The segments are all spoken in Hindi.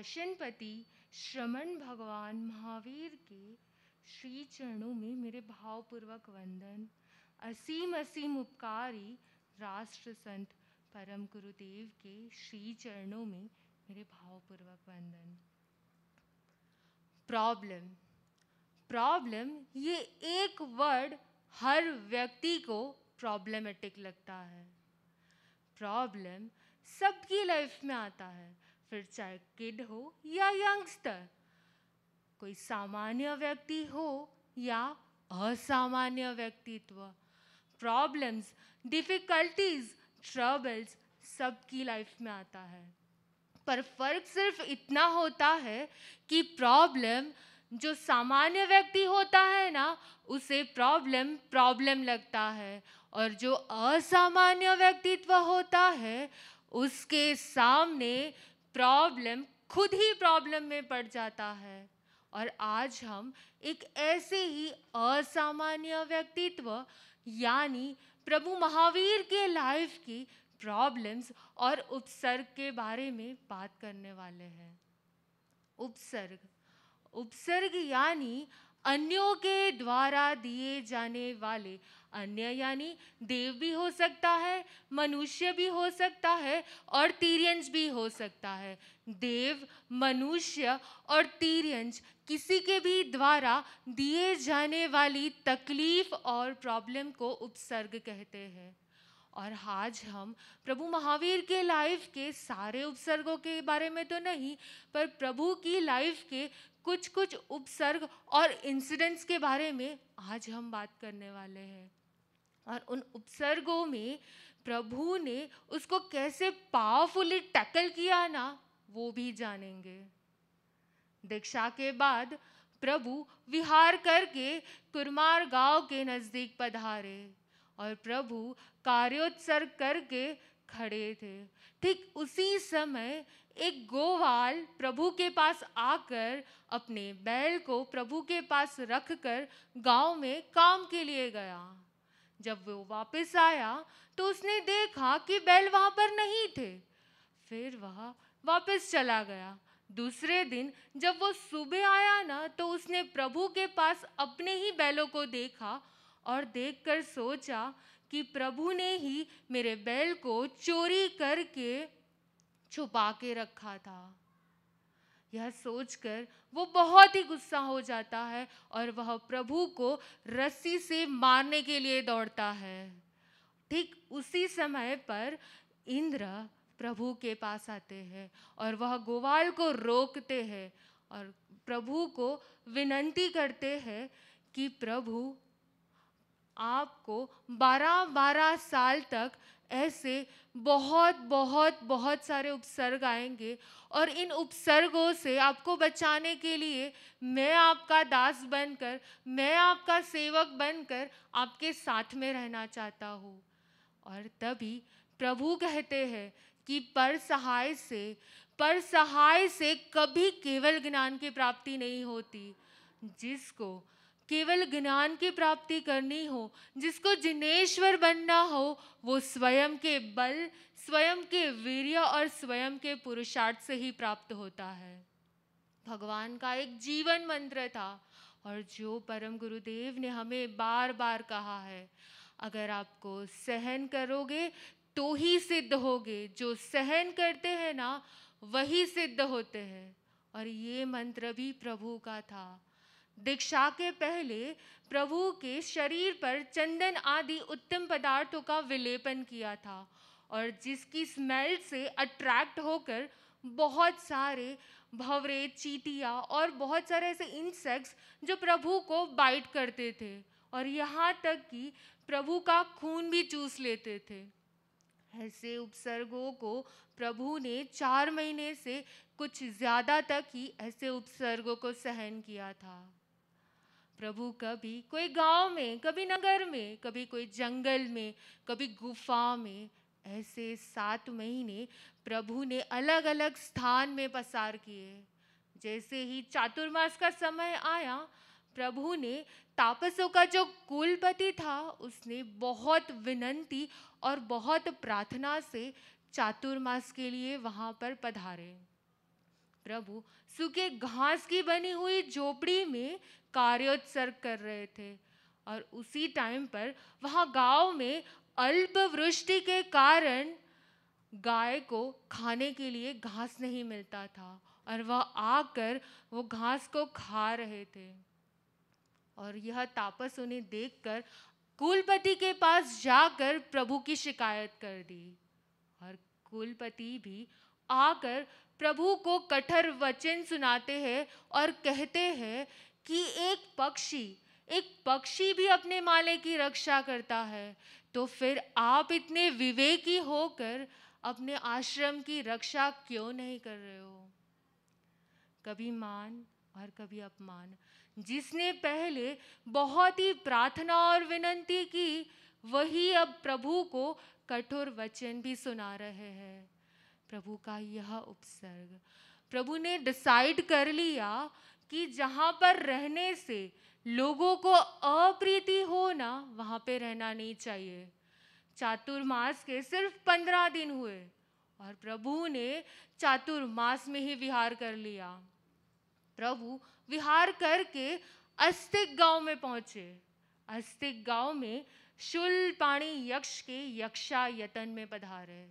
शासनपति श्रमण भगवान महावीर के श्री चरणों में मेरे भावपूर्वक वंदन। असीम असीम उपकारी राष्ट्र संत परम गुरुदेव के श्री चरणों में मेरे भावपूर्वक वंदन। प्रॉब्लम प्रॉब्लम ये एक वर्ड हर व्यक्ति को प्रॉब्लमेटिक लगता है। प्रॉब्लम सबकी लाइफ में आता है, फिर चाहे किड हो या यंगस्टर, कोई सामान्य व्यक्ति हो या असामान्य व्यक्तित्व। प्रॉब्लम्स, डिफिकल्टीज, ट्रबल्स सबकी लाइफ में आता है, पर फर्क सिर्फ इतना होता है कि प्रॉब्लम जो सामान्य व्यक्ति होता है ना, उसे प्रॉब्लम लगता है, और जो असामान्य व्यक्तित्व होता है उसके सामने प्रॉब्लम खुद ही प्रॉब्लम में पड़ जाता है। और आज हम एक ऐसे ही असामान्य व्यक्तित्व यानी प्रभु महावीर के लाइफ की प्रॉब्लम्स और उपसर्ग के बारे में बात करने वाले हैं। उपसर्ग यानी अन्यों के द्वारा दिए जाने वाले। अन्य यानी देव भी हो सकता है, मनुष्य भी हो सकता है और तिर्यंच भी हो सकता है। देव, मनुष्य और तिर्यंच किसी के भी द्वारा दिए जाने वाली तकलीफ और प्रॉब्लम को उपसर्ग कहते हैं। और आज हम प्रभु महावीर के लाइफ के सारे उपसर्गों के बारे में तो नहीं, पर प्रभु की लाइफ के कुछ कुछ उपसर्ग और इंसिडेंट्स के बारे में आज हम बात करने वाले हैं। और उन उपसर्गों में प्रभु ने उसको कैसे पावरफुली टैकल किया ना, वो भी जानेंगे। दीक्षा के बाद प्रभु विहार करके कुरमार गांव के नजदीक पधारे और प्रभु कार्योत्सर्ग करके खड़े थे। ठीक उसी समय एक गोवाल प्रभु के पास आकर अपने बैल को प्रभु के पास रखकर गांव में काम के लिए गया। जब वो वापस आया तो उसने देखा कि बैल वहां पर नहीं थे। फिर वह वापस चला गया। दूसरे दिन जब वो सुबह आया ना, तो उसने प्रभु के पास अपने ही बैलों को देखा और देखकर सोचा कि प्रभु ने ही मेरे बैल को चोरी करके छुपा के रखा था। यह सोचकर वो बहुत ही गुस्सा हो जाता है और वह प्रभु को रस्सी से मारने के लिए दौड़ता है। ठीक उसी समय पर इंद्र प्रभु के पास आते हैं और वह गोवाल को रोकते हैं और प्रभु को विनती करते हैं कि प्रभु आपको 12 साल तक ऐसे बहुत सारे उपसर्ग आएंगे, और इन उपसर्गों से आपको बचाने के लिए मैं आपका दास बनकर, मैं आपका सेवक बनकर आपके साथ में रहना चाहता हूँ। और तभी प्रभु कहते हैं कि पर सहाय से कभी केवल ज्ञान की प्राप्ति नहीं होती। जिसको केवल ज्ञान की प्राप्ति करनी हो, जिसको जिनेश्वर बनना हो, वो स्वयं के बल, स्वयं के वीर्य और स्वयं के पुरुषार्थ से ही प्राप्त होता है। भगवान का एक जीवन मंत्र था, और जो परम गुरुदेव ने हमें बार बार कहा है, अगर आपको सहन करोगे तो ही सिद्ध होगे। जो सहन करते हैं ना, वही सिद्ध होते हैं। और ये मंत्र भी प्रभु का था। दीक्षा के पहले प्रभु के शरीर पर चंदन आदि उत्तम पदार्थों का विलेपन किया था, और जिसकी स्मेल से अट्रैक्ट होकर बहुत सारे भंवरे, चींटियाँ और बहुत सारे ऐसे इंसेक्ट्स जो प्रभु को बाइट करते थे, और यहाँ तक कि प्रभु का खून भी चूस लेते थे। ऐसे उपसर्गों को प्रभु ने 4 महीने से कुछ ज़्यादा तक ही ऐसे उपसर्गों को सहन किया था। प्रभु कभी कोई गांव में, कभी नगर में, कभी कोई जंगल में, कभी गुफा में, ऐसे 7 महीने प्रभु ने अलग अलग स्थान में पसार किए। जैसे ही चातुर्मास का समय आया, प्रभु ने तापसों का जो कुलपति था, उसने बहुत विनती और बहुत प्रार्थना से चातुर्मास के लिए वहाँ पर पधारे। प्रभु सूखे घास की बनी हुई झोपड़ी में कार्योत्सर्ग कर रहे थे और उसी टाइम पर वहाँ गांव में अल्प वृष्टि के कारण गाय को खाने के लिए घास नहीं मिलता था और वह आकर वो घास को खा रहे थे। और यह तापस उन्हें देखकर कुलपति के पास जाकर प्रभु की शिकायत कर दी और कुलपति भी आकर प्रभु को कठोर वचन सुनाते हैं और कहते हैं कि एक पक्षी भी अपने माले की रक्षा करता है, तो फिर आप इतने विवेकी होकर अपने आश्रम की रक्षा क्यों नहीं कर रहे हो? कभी मान और कभी अपमान। जिसने पहले बहुत ही प्रार्थना और विनती की, वही अब प्रभु को कठोर वचन भी सुना रहे हैं। प्रभु का यह उपसर्ग, प्रभु ने डिसाइड कर लिया कि जहाँ पर रहने से लोगों को अप्रीति हो ना, वहाँ पे रहना नहीं चाहिए। चातुर्मास के सिर्फ 15 दिन हुए और प्रभु ने चातुर्मास में ही विहार कर लिया। प्रभु विहार करके अस्तिक गांव में पहुंचे। अस्तिक गांव में शूलपाणी यक्ष के यक्षायतन में पधारे।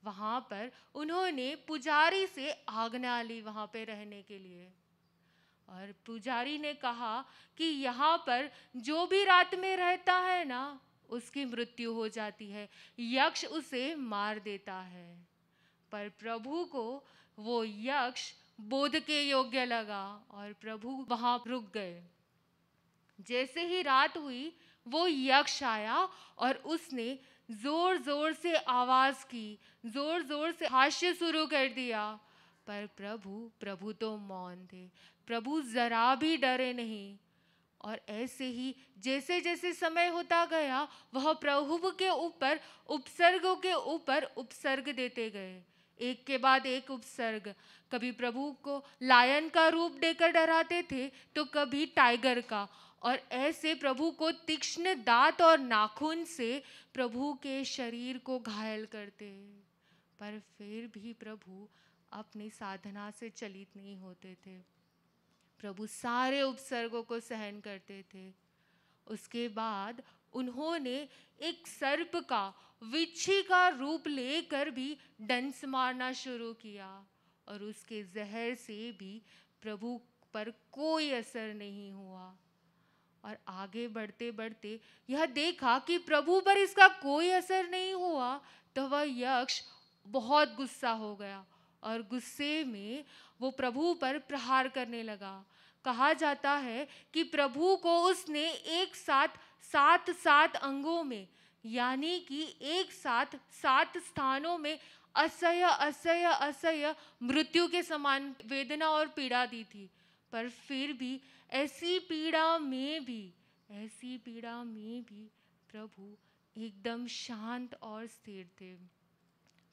वहां पर उन्होंने पुजारी से आज्ञा ली वहां पे रहने के लिए और पुजारी ने कहा कि यहाँ पर जो भी रात में रहता है ना, उसकी मृत्यु हो जाती है, यक्ष उसे मार देता है। पर प्रभु को वो यक्ष बोध के योग्य लगा और प्रभु वहां रुक गए। जैसे ही रात हुई, वो यक्ष आया और उसने जोर जोर से आवाज की, जोर जोर से हास्य शुरू कर दिया। पर प्रभु तो मौन थे। प्रभु जरा भी डरे नहीं। और ऐसे ही जैसे जैसे समय होता गया, वह प्रभु के ऊपर उपसर्गों के ऊपर उपसर्ग देते गए, एक के बाद एक उपसर्ग। कभी प्रभु को लायन का रूप देकर डराते थे, तो कभी टाइगर का, और ऐसे प्रभु को तीक्ष्ण दांत और नाखून से प्रभु के शरीर को घायल करते। पर फिर भी प्रभु अपनी साधना से चलित नहीं होते थे। प्रभु सारे उपसर्गों को सहन करते थे। उसके बाद उन्होंने एक सर्प का, विच्छी का रूप लेकर भी डंस मारना शुरू किया और उसके जहर से भी प्रभु पर कोई असर नहीं हुआ। और आगे बढ़ते बढ़ते यह देखा कि प्रभु पर इसका कोई असर नहीं हुआ, तो वह यक्ष बहुत गुस्सा हो गया और गुस्से में वो प्रभु पर प्रहार करने लगा। कहा जाता है कि प्रभु को उसने एक साथ 7 अंगों में, यानी कि एक साथ 7 स्थानों में असह्य असह्य असह्य मृत्यु के समान वेदना और पीड़ा दी थी। पर फिर भी ऐसी पीड़ा में भी प्रभु एकदम शांत और स्थिर थे।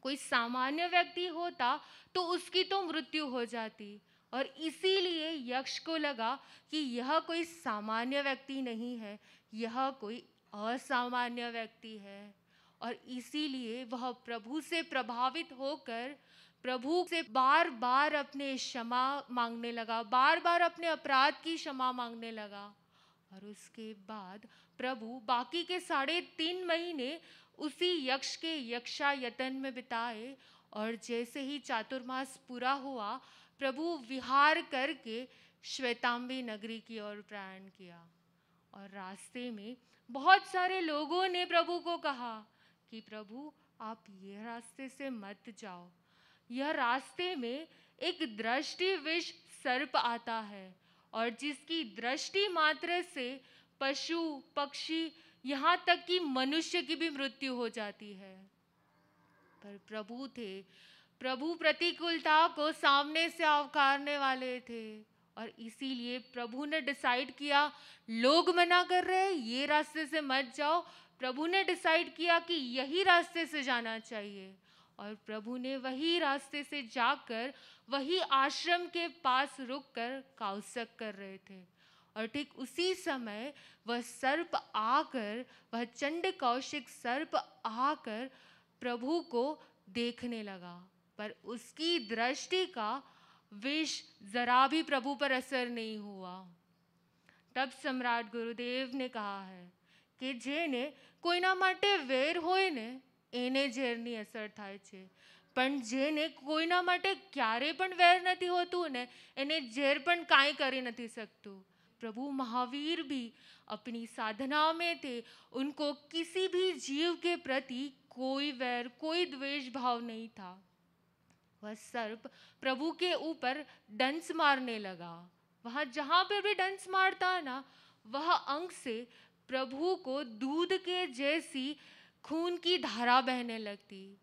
कोई सामान्य व्यक्ति होता तो उसकी तो मृत्यु हो जाती, और इसीलिए यक्ष को लगा कि यह कोई सामान्य व्यक्ति नहीं है, यह कोई असामान्य व्यक्ति है। और इसीलिए वह प्रभु से प्रभावित होकर प्रभु से बार बार अपने क्षमा मांगने लगा, बार बार अपने अपराध की क्षमा मांगने लगा। और उसके बाद प्रभु बाकी के 3.5 महीने उसी यक्ष के यक्षायतन में बिताए। और जैसे ही चातुर्मास पूरा हुआ, प्रभु विहार करके श्वेतांबी नगरी की ओर प्रयाण किया। और रास्ते में बहुत सारे लोगों ने प्रभु को कहा कि प्रभु, आप ये रास्ते से मत जाओ, यह रास्ते में एक दृष्टि विष सर्प आता है और जिसकी दृष्टि मात्र से पशु पक्षी यहाँ तक कि मनुष्य की भी मृत्यु हो जाती है। पर प्रभु प्रतिकूलता को सामने से अवकारने वाले थे, और इसीलिए प्रभु ने डिसाइड किया, लोग मना कर रहे हैं ये रास्ते से मत जाओ, प्रभु ने डिसाइड किया कि यही रास्ते से जाना चाहिए। और प्रभु ने वही रास्ते से जाकर वही आश्रम के पास रुककर काउसक कर रहे थे। और ठीक उसी समय वह चंड कौशिक सर्प आकर प्रभु को देखने लगा, पर उसकी दृष्टि का विष जरा भी प्रभु पर असर नहीं हुआ। तब सम्राट गुरुदेव ने कहा है कि જેને કોઈના માટે વેર હોય ને એને ઝેરની અસર થાય છે, પણ જેને કોઈના માટે ક્યારે પણ વેર નથી હોતું ને એને ઝેર પણ કાંઈ કરી નથી શકતું। प्रभु महावीर भी अपनी साधना में थे, उनको किसी भी जीव के प्रति कोई वैर कोई द्वेष भाव नहीं था। वह सर्प प्रभु के ऊपर डंस मारने लगा। वहाँ जहाँ पर भी डंस मारता ना, वह अंग से प्रभु को दूध के जैसी खून की धारा बहने लगती।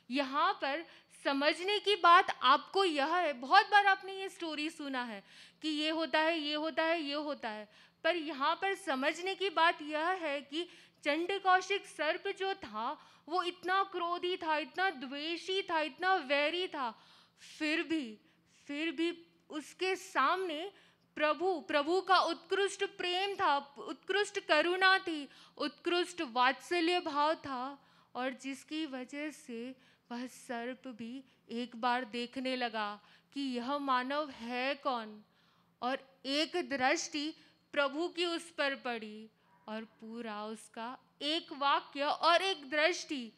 यहाँ पर समझने की बात आपको यह है, बहुत बार आपने ये स्टोरी सुना है कि ये होता है, ये होता है, ये होता है, पर यहाँ पर समझने की बात यह है कि चंड कौशिक सर्प जो था वो इतना क्रोधी था, इतना द्वेषी था, इतना वैरी था, फिर भी उसके सामने प्रभु का उत्कृष्ट प्रेम था, उत्कृष्ट करुणा थी, उत्कृष्ट वात्सल्य भाव था, और जिसकी वजह से वह सर्प भी एक बार देखने लगा कि यह मानव है कौन, और एक दृष्टि प्रभु की उस पर पड़ी और पूरा उसका एक वाक्य और एक दृष्टि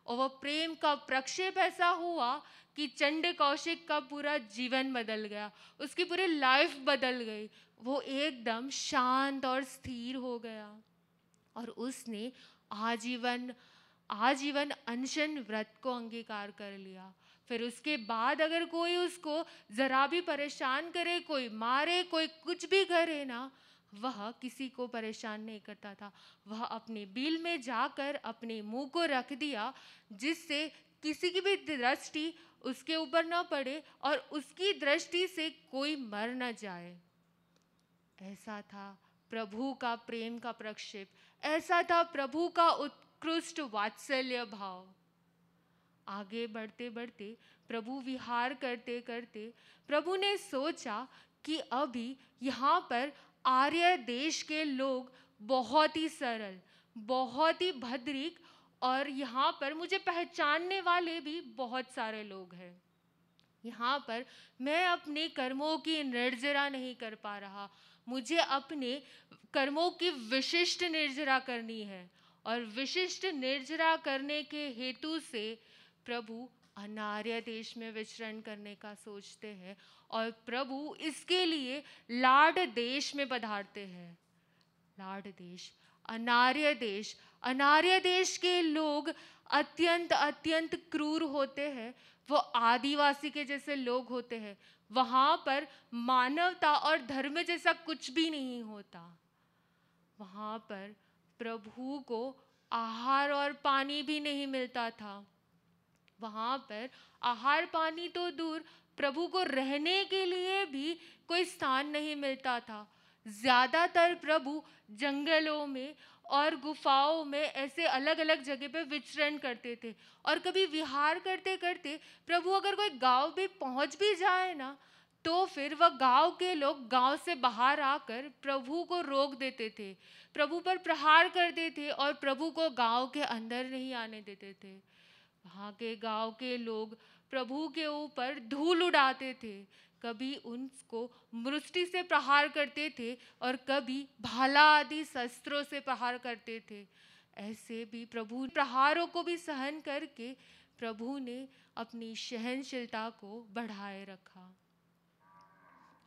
और वह प्रेम का प्रक्षेप ऐसा हुआ कि चंड कौशिक का पूरा जीवन बदल गया, उसकी पूरी लाइफ बदल गई। वो एकदम शांत और स्थिर हो गया और उसने आजीवन अनशन व्रत को अंगीकार कर लिया। फिर उसके बाद अगर कोई उसको जरा भी परेशान करे, कोई मारे, कोई कुछ भी करे ना, वह किसी को परेशान नहीं करता था। वह अपने बिल में जाकर अपने मुंह को रख दिया जिससे किसी की भी दृष्टि उसके ऊपर न पड़े और उसकी दृष्टि से कोई मर न जाए। ऐसा था प्रभु का प्रेम का प्रक्षेप, ऐसा था प्रभु का उत्कृष्ट वात्सल्य भाव। आगे बढ़ते बढ़ते प्रभु विहार करते करते प्रभु ने सोचा कि अभी यहाँ पर आर्य देश के लोग बहुत ही सरल, बहुत ही भद्रिक और यहाँ पर मुझे पहचानने वाले भी बहुत सारे लोग हैं। यहाँ पर मैं अपने कर्मों की निर्जरा नहीं कर पा रहा, मुझे अपने कर्मों की विशिष्ट निर्जरा करनी है और विशिष्ट निर्जरा करने के हेतु से प्रभु अनार्य देश में विचरण करने का सोचते हैं और प्रभु इसके लिए लाड देश में पधारते हैं। लाड देश, अनार्य देश के लोग अत्यंत अत्यंत क्रूर होते हैं, वो आदिवासी के जैसे लोग होते हैं। वहाँ पर मानवता और धर्म जैसा कुछ भी नहीं होता। वहाँ पर प्रभु को आहार और पानी भी नहीं मिलता था। वहाँ पर आहार पानी तो दूर, प्रभु को रहने के लिए भी कोई स्थान नहीं मिलता था। ज़्यादातर प्रभु जंगलों में और गुफाओं में ऐसे अलग अलग जगह पे विचरण करते थे और कभी विहार करते करते प्रभु अगर कोई गांव भी पहुंच भी जाए ना, तो फिर वह गांव के लोग गांव से बाहर आकर प्रभु को रोक देते थे, प्रभु पर प्रहार करते थे और प्रभु को गांव के अंदर नहीं आने देते थे। वहाँ के गांव के लोग प्रभु के ऊपर धूल उड़ाते थे, कभी उनको मुष्टि से प्रहार करते थे और कभी भाला आदि शस्त्रों से प्रहार करते थे। ऐसे भी प्रभु प्रहारों को भी सहन करके प्रभु ने अपनी सहनशीलता को बढ़ाए रखा।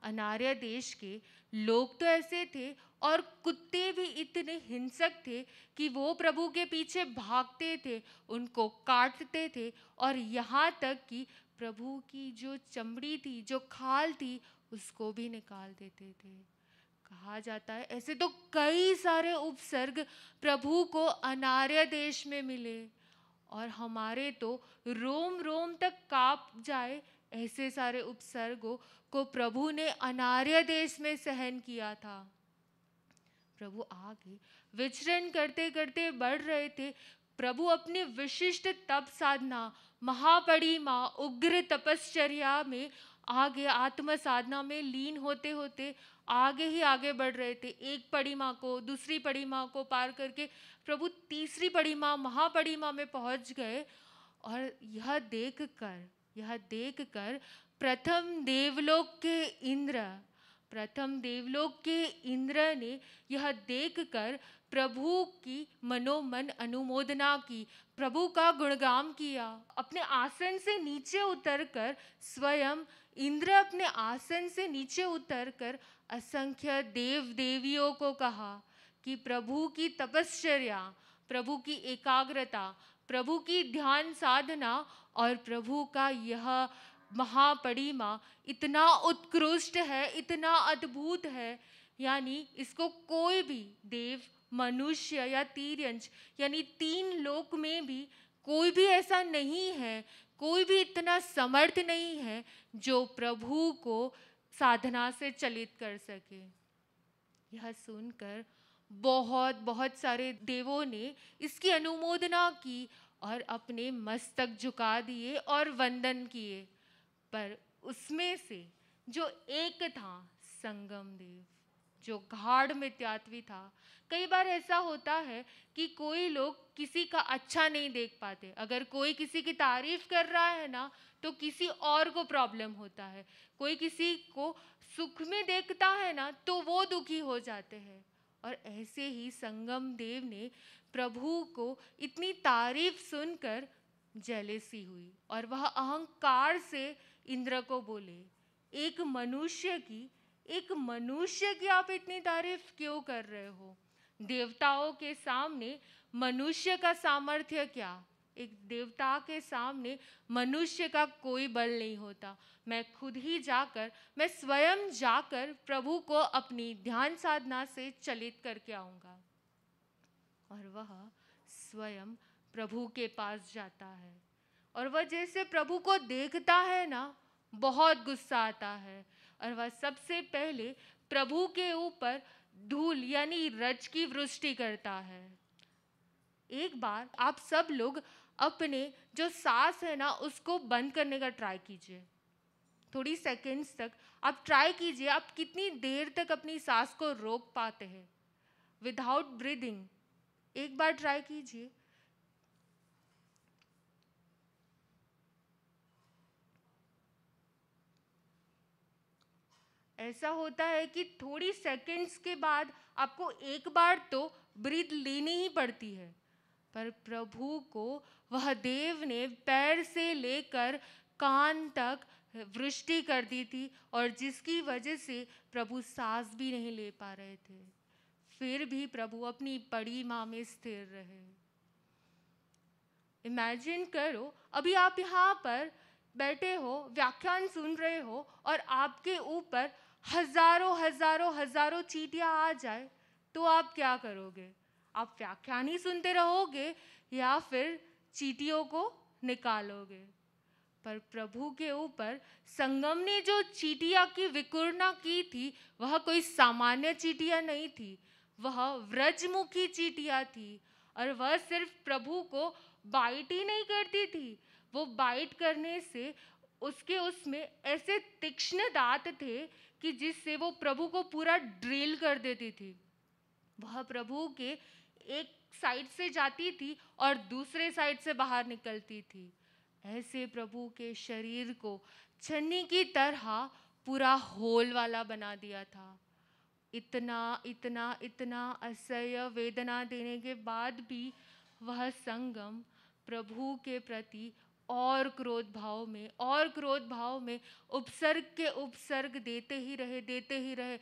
अनार्य देश के लोग तो ऐसे थे और कुत्ते भी इतने हिंसक थे कि वो प्रभु के पीछे भागते थे, उनको काटते थे और यहाँ तक कि प्रभु की जो चमड़ी थी, जो खाल थी, उसको भी निकाल देते थे। कहा जाता है ऐसे तो कई सारे उपसर्ग प्रभु को अनार्य देश में मिले और हमारे तो रोम रोम तक कांप जाए ऐसे सारे उपसर्गों को प्रभु ने अनार्य देश में सहन किया था। प्रभु आगे विचरण करते करते बढ़ रहे थे। प्रभु अपनी विशिष्ट तप साधना, महापरिमा, उग्र तपश्चर्या में आगे आत्म साधना में लीन होते होते आगे ही आगे बढ़ रहे थे। एक परिमा को दूसरी परिमा को पार करके प्रभु तीसरी परिमा महापरिमा में पहुंच गए और यह देखकर प्रथम देवलोक के इंद्र ने यह देखकर प्रभु की मनोमन अनुमोदना की, प्रभु का गुणगान किया। अपने आसन से नीचे उतरकर स्वयं इंद्र अपने आसन से नीचे उतरकर असंख्य देव देवियों को कहा कि प्रभु की तपश्चर्या, प्रभु की एकाग्रता, प्रभु की ध्यान साधना और प्रभु का यह महापरिमा इतना उत्कृष्ट है, इतना अद्भुत है, यानी इसको कोई भी देव, मनुष्य या तिर्यंच यानी 3 लोक में भी कोई भी ऐसा नहीं है, कोई भी इतना समर्थ नहीं है जो प्रभु को साधना से चलित कर सके। यह सुनकर बहुत बहुत सारे देवों ने इसकी अनुमोदना की और अपने मस्तक झुका दिए और वंदन किए। पर उसमें से जो एक था संगम देव, जो गाढ़ मिथ्यात्वी था। कई बार ऐसा होता है कि कोई लोग किसी का अच्छा नहीं देख पाते। अगर कोई किसी की तारीफ कर रहा है ना, तो किसी और को प्रॉब्लम होता है। कोई किसी को सुख में देखता है ना, तो वो दुखी हो जाते हैं। और ऐसे ही संगम देव ने प्रभु को इतनी तारीफ सुनकर जेलेसी हुई और वह अहंकार से इंद्र को बोले, एक मनुष्य की आप इतनी तारीफ क्यों कर रहे हो? देवताओं के सामने मनुष्य का सामर्थ्य क्या? एक देवता के सामने मनुष्य का कोई बल नहीं होता। मैं स्वयं जाकर प्रभु को अपनी ध्यान साधना से चलित करके आऊंगा। और वह स्वयं प्रभु के पास जाता है और वह जैसे प्रभु को देखता है ना, बहुत गुस्सा आता है और वह सबसे पहले प्रभु के ऊपर धूल यानी रज की वृष्टि करता है। एक बार आप सब लोग अपने जो सांस है ना, उसको बंद करने का ट्राई कीजिए। थोड़ी सेकंड्स तक आप ट्राई कीजिए, आप कितनी देर तक अपनी सांस को रोक पाते हैं विदाउट ब्रीदिंग। एक बार ट्राई कीजिए। ऐसा होता है कि थोड़ी सेकंड्स के बाद आपको एक बार तो ब्रीथ लेनी ही पड़ती है। पर प्रभु को वह देव ने पैर से लेकर कान तक वृष्टि कर दी थी और जिसकी वजह से प्रभु सांस भी नहीं ले पा रहे थे। फिर भी प्रभु अपनी परिमा में स्थिर रहे। इमेजिन करो, अभी आप यहाँ पर बैठे हो, व्याख्यान सुन रहे हो और आपके ऊपर हजारों चींटियां आ जाए, तो आप क्या करोगे? आप व्याख्यान ही सुनते रहोगे या फिर चींटियों को निकालोगे? पर प्रभु के ऊपर संगम ने जो चींटियां की विकुरना की थी, वह कोई सामान्य चींटियां नहीं थी, वह व्रजमुखी चींटियां थी। और वह सिर्फ प्रभु को बाइट ही नहीं करती थी, वो बाइट करने से उसमें ऐसे तीक्ष्ण दांत थे कि जिससे वो प्रभु को पूरा ड्रिल कर देती थी। वह प्रभु के एक साइड से जाती थी और दूसरे साइड से बाहर निकलती थी। ऐसे प्रभु के शरीर को छन्नी की तरह पूरा होल वाला बना दिया था। इतना असह्य वेदना देने के बाद भी वह संगम प्रभु के प्रति और क्रोध भाव में उपसर्ग के उपसर्ग देते ही रहे।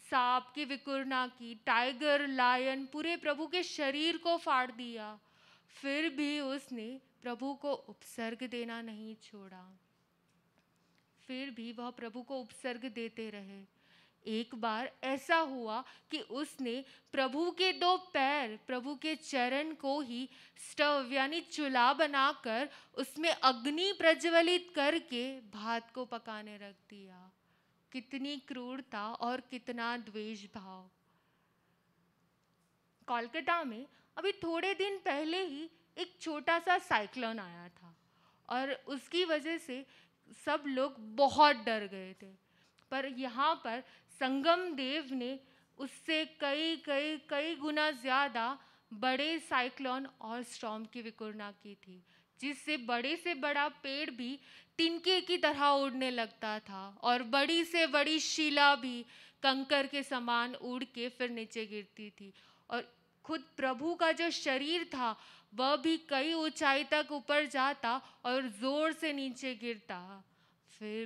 सांप की विकुरना की, टाइगर, लायन पूरे प्रभु के शरीर को फाड़ दिया। फिर भी उसने प्रभु को उपसर्ग देना नहीं छोड़ा। फिर भी वह प्रभु को उपसर्ग देते रहे। एक बार ऐसा हुआ कि उसने प्रभु के 2 पैर, प्रभु के चरण को ही स्टव यानी चूल्हा बनाकर उसमें अग्नि प्रज्वलित करके भात को पकाने रख दिया। कितनी क्रूरता और कितना द्वेष भाव। कोलकाता में अभी थोड़े दिन पहले ही एक छोटा सा साइक्लोन आया था और उसकी वजह से सब लोग बहुत डर गए थे। पर यहाँ पर संगम देव ने उससे कई गुना ज़्यादा बड़े साइक्लोन और स्टॉर्म की विकुरना की थी। जिससे बड़े से बड़ा पेड़ भी तिनके की तरह उड़ने लगता था और बड़ी से बड़ी शिला भी कंकर के समान उड़ के फिर नीचे गिरती थी। और खुद प्रभु का जो शरीर था वह भी कई ऊंचाई तक ऊपर जाता और जोर से नीचे गिरता। फिर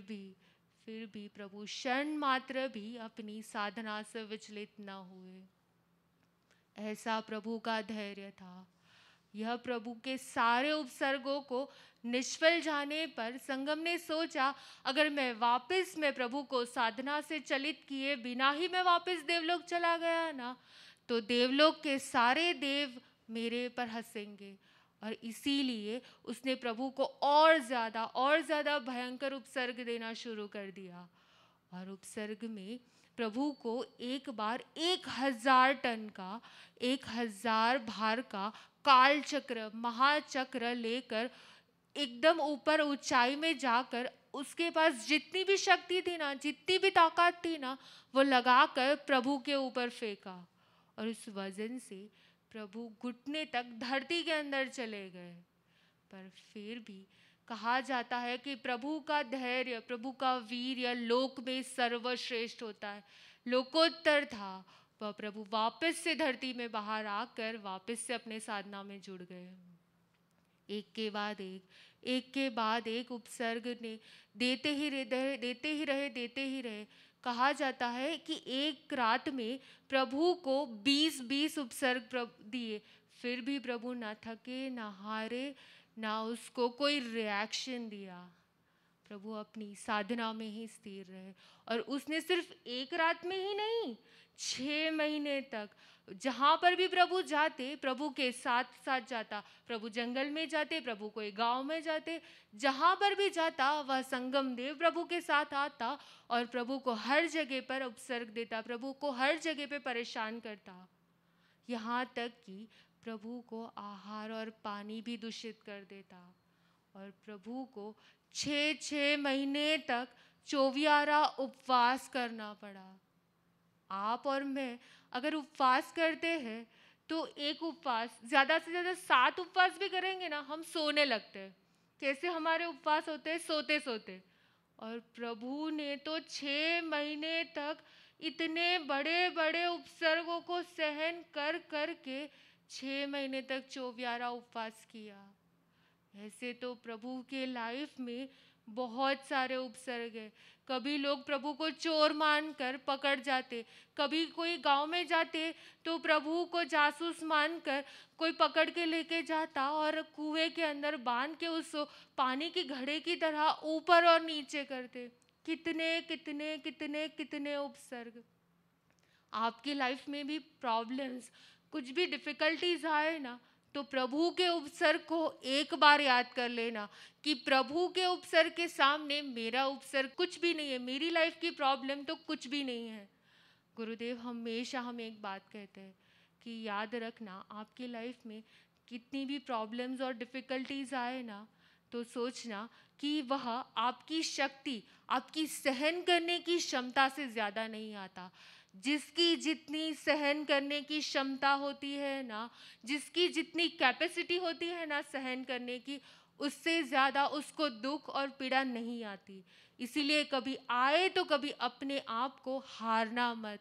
भी प्रभु क्षण मात्र भी अपनी साधना से विचलित न हुए। ऐसा प्रभु का धैर्य था। यह प्रभु के सारे उपसर्गों को निष्फल जाने पर संगम ने सोचा, अगर मैं प्रभु को साधना से चलित किए बिना ही मैं वापस देवलोक चला गया ना, तो देवलोक के सारे देव मेरे पर हंसेंगे। और इसीलिए उसने प्रभु को और ज़्यादा भयंकर उपसर्ग देना शुरू कर दिया। और उपसर्ग में प्रभु को एक बार 1000 टन का 1000 भार का काल चक्र महाचक्र लेकर एकदम ऊपर ऊंचाई में जाकर उसके पास जितनी भी शक्ति थी ना, जितनी भी ताकत थी ना, वो लगाकर प्रभु के ऊपर फेंका। और उस वजन से प्रभु घुटने तक धरती के अंदर चले गए। पर फिर भी कहा जाता है कि प्रभु का धैर्य, प्रभु का वीर्य लोक में सर्वश्रेष्ठ होता है, लोकोत्तर था। वह प्रभु वापस से धरती में बाहर आकर वापस से अपने साधना में जुड़ गए। एक के बाद एक उपसर्ग ने देते ही रहे। कहा जाता है कि एक रात में प्रभु को 20 उपसर्ग दिए, फिर भी प्रभु ना थके ना हारे, ना उसको कोई रिएक्शन दिया। प्रभु अपनी साधना में ही स्थिर रहे। और उसने सिर्फ एक रात में ही नहीं, 6 महीने तक जहाँ पर भी प्रभु जाते, प्रभु के साथ जाता। प्रभु जंगल में जाते, प्रभु कोई गांव में जाते, जहाँ पर भी जाता वह संगम देव प्रभु के साथ आता और प्रभु को हर जगह पर उपसर्ग देता, प्रभु को हर जगह पे परेशान करता। यहाँ तक कि प्रभु को आहार और पानी भी दूषित कर देता। और प्रभु को 6 महीने तक चौवियारा उपवास करना पड़ा। आप और मैं अगर उपवास करते हैं तो एक उपवास ज़्यादा से ज़्यादा 7 उपवास भी करेंगे ना, हम सोने लगते हैं। कैसे हमारे उपवास होते हैं? सोते सोते। और प्रभु ने तो 6 महीने तक इतने बड़े बड़े उपसर्गों को सहन कर के 6 महीने तक चौवियारा उपवास किया। ऐसे तो प्रभु के लाइफ में बहुत सारे उपसर्ग हैं। कभी लोग प्रभु को चोर मानकर पकड़ जाते, कभी कोई गांव में जाते तो प्रभु को जासूस मानकर कोई पकड़ के लेके जाता और कुएं के अंदर बांध के उसको पानी की घड़े की तरह ऊपर और नीचे करते। कितने कितने कितने कितने उपसर्ग। आपकी लाइफ में भी प्रॉब्लम्स, कुछ भी डिफ़िकल्टीज आए ना, तो प्रभु के उपसर्ग को एक बार याद कर लेना कि प्रभु के उपसर्ग के सामने मेरा उपसर्ग कुछ भी नहीं है, मेरी लाइफ की प्रॉब्लम तो कुछ भी नहीं है। गुरुदेव हमेशा हमें एक बात कहते हैं कि याद रखना, आपकी लाइफ में कितनी भी प्रॉब्लम्स और डिफ़िकल्टीज आए ना, तो सोचना कि वह आपकी शक्ति, आपकी सहन करने की क्षमता से ज़्यादा नहीं आता। जिसकी जितनी सहन करने की क्षमता होती है ना, जिसकी जितनी कैपेसिटी होती है ना सहन करने की, उससे ज़्यादा उसको दुख और पीड़ा नहीं आती। इसीलिए कभी आए तो कभी अपने आप को हारना मत।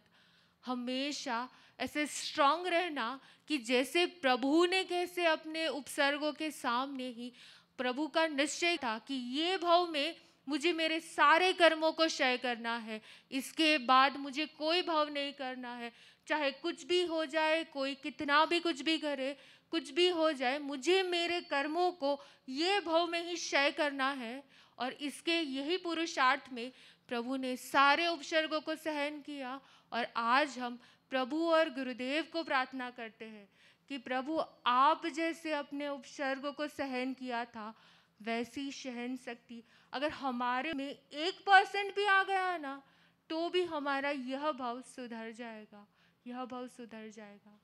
हमेशा ऐसे स्ट्रांग रहना कि जैसे प्रभु ने कैसे अपने उपसर्गों के सामने ही प्रभु का निश्चय था कि ये भव में मुझे मेरे सारे कर्मों को क्षय करना है, इसके बाद मुझे कोई भव नहीं करना है। चाहे कुछ भी हो जाए, कोई कितना भी कुछ भी करे, कुछ भी हो जाए, मुझे मेरे कर्मों को ये भव में ही क्षय करना है। और इसके यही पुरुषार्थ में प्रभु ने सारे उपसर्गों को सहन किया। और आज हम प्रभु और गुरुदेव को प्रार्थना करते हैं कि प्रभु आप जैसे अपने उपसर्गों को सहन किया था, वैसी सहन शक्ति अगर हमारे में 1% भी आ गया ना, तो भी हमारा यह भाव सुधर जाएगा, यह भाव सुधर जाएगा।